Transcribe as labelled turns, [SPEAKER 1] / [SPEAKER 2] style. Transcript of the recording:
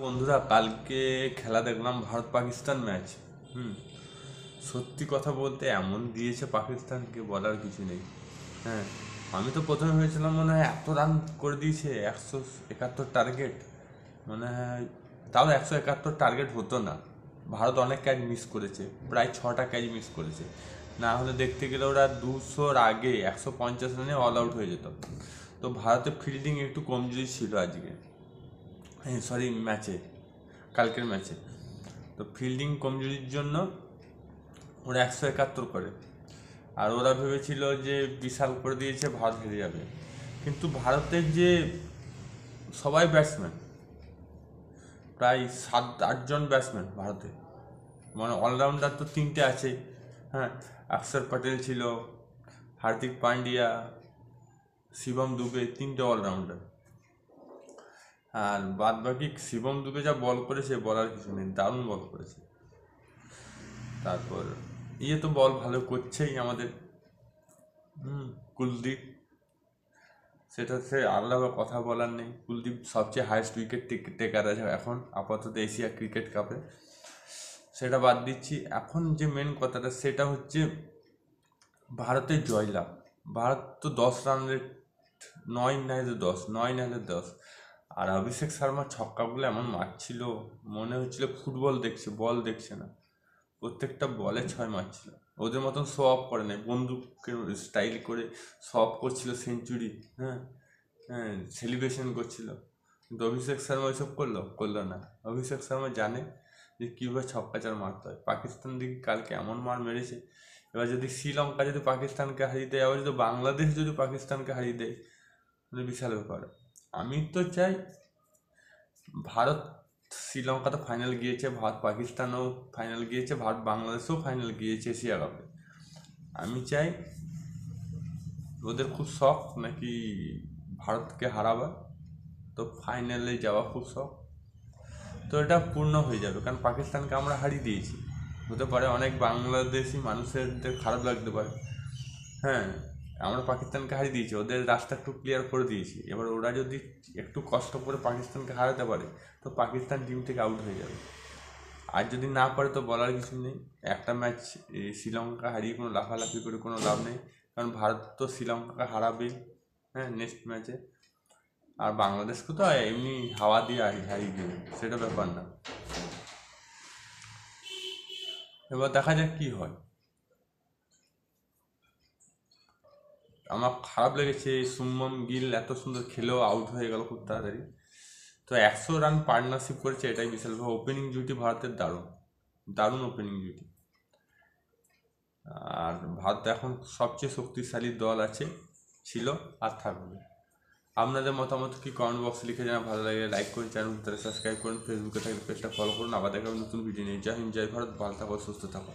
[SPEAKER 1] বন্ধুরা, কালকে খেলা দেখলাম, ভারত পাকিস্তান ম্যাচ। হুম। সত্যি কথা বলতে এমন দিয়েছে পাকিস্তানকে, বলার কিছু নেই। হ্যাঁ, আমি তো প্রথমে ভেবেছিলাম মনে হয় এত রান করে দিয়েছে, 171 টার্গেট। মনে হয় তাও 171 টার্গেট হতো না। ভারত অনেক ক্যাচ মিস করেছে, প্রায় 6টা ক্যাচ মিস করেছে। না হলে দেখতে গেলে ওরা 200-র আগে 150 রানে অল আউট হয়ে যেত। তো ভারতের ফিল্ডিং একটু কমজোরি ছিল আজকে, হ্যাঁ সরি ম্যাচে, কালকের ম্যাচে। তো ফিল্ডিং কমজোরির জন্য ওরা 171 করে। আর ওরা ভেবেছিল যে বিশাল করে দিয়েছে, ভারত হেরে যাবে। কিন্তু ভারতের যে সবাই ব্যাটসম্যান, প্রায় 7-8 জন ব্যাটসম্যান ভারতে, মানে অলরাউন্ডার তো 3টে আছে। হ্যাঁ, অক্ষর প্যাটেল ছিল, হার্দিক পান্ডিয়া, শিবম দুবে, 3টে অলরাউন্ডার। আর বাদ বাকি শিবম দুবে যা বল করেছে, বলার কিছু নেই, দারুণ বল করেছে। তারপর তো বল ভালো করছেই আমাদের। কুলদীপ, সেটা সে আলাদা কথা বলার নেই। কুলদীপ সবচেয়ে হাইয়েস্ট উইকেট টেকার আছে এখন আপাতত এশিয়া ক্রিকেট কাপে। সেটা বাদ দিচ্ছি, এখন যে মেন কথাটা সেটা হচ্ছে ভারতের জয়লাভ। ভারত তো 10 রানের, 9 না হলে 10। আর অভিষেক শর্মার ছক্কাগুলো এমন মারছিল, মনে হচ্ছিল ফুটবল দেখছে, বল দেখছে না। প্রত্যেকটা বলে 6 মারছিল। ওদের মতন শো অফ করে নাই, বন্দুকের স্টাইল করে শো অফ করছিল সেঞ্চুরি। হ্যাঁ, হ্যাঁ, সেলিব্রেশন করছিল। কিন্তু অভিষেক শর্মা ওইসব করলো না। অভিষেক শর্মা জানে যে কীভাবে ছক্কা চার মারতে হয়। পাকিস্তান দিকে কালকে এমন মার মেরেছে। এবার যদি শ্রীলঙ্কা যদি পাকিস্তানকে হারিয়ে দেয়, আবার যদি বাংলাদেশ যদি পাকিস্তানকে হারিয়ে দেয়, মানে বিশাল ব্যাপার। আমি তো চাই ভারত, শ্রীলঙ্কা তো ফাইনাল গিয়েছে, ভারত পাকিস্তানও ফাইনাল গিয়েছে, ভারত বাংলাদেশও ফাইনাল গিয়েছে এশিয়া কাপে। আমি চাই ওদের খুব শখ নাকি ভারতকে হারাবা, তো ফাইনালে যাওয়া খুব শখ। তো এটা পূর্ণ হয়ে যাবে, কারণ পাকিস্তানকে আমরা হারিয়ে দিয়েছি। হতে পারে অনেক বাংলাদেশি মানুষের খারাপ লাগতে পারে। হ্যাঁ, আমরা পাকিস্তানকে হারিয়ে দিয়েছি, ওদের রাস্তা একটু ক্লিয়ার করে দিয়েছি। এবার ওরা যদি একটু কষ্ট করে পাকিস্তানকে হারাতে পারে, তো পাকিস্তান টিম থেকে আউট হয়ে যাবে। আর যদি না পারে তো বলার কিছু নেই। একটা ম্যাচ শ্রীলঙ্কা হারিয়ে কোনো লাফালাফি করে কোনো লাভ নেই, কারণ ভারত তো শ্রীলঙ্কাকে হারাবেই। হ্যাঁ, নেক্সট ম্যাচে। আর বাংলাদেশকে তো এমনি হাওয়া দিয়ে হারিয়ে দেবে, সেটা ব্যাপার না। এবার দেখা যাক কি হয়। আমার খারাপ লেগেছে, শুভমন গিল এত সুন্দর খেলেও আউট হয়ে গেল খুব তাড়াতাড়ি। তো 100 রান পার্টনারশিপ করেছে, এটাই বিশাল। ওপেনিং জুটি ভারতের দারুণ, দারুণ ওপেনিং জুটি। আর ভারত এখন সবচেয়ে শক্তিশালী দল আছে, ছিল, আর থাকবে। আপনাদের মতামত কি কমেন্ট বক্সে লিখে জানা। ভালো লাগে লাইক করুন, চ্যানেল সাবস্ক্রাইব করুন, ফেসবুকে থাকলে পেজটা ফলো করুন। আবার দেখা হবে নতুন ভিডিও নিয়ে। জয় হিন্দ, জয় ভারত, ভালো থাকো, সুস্থ থাকো।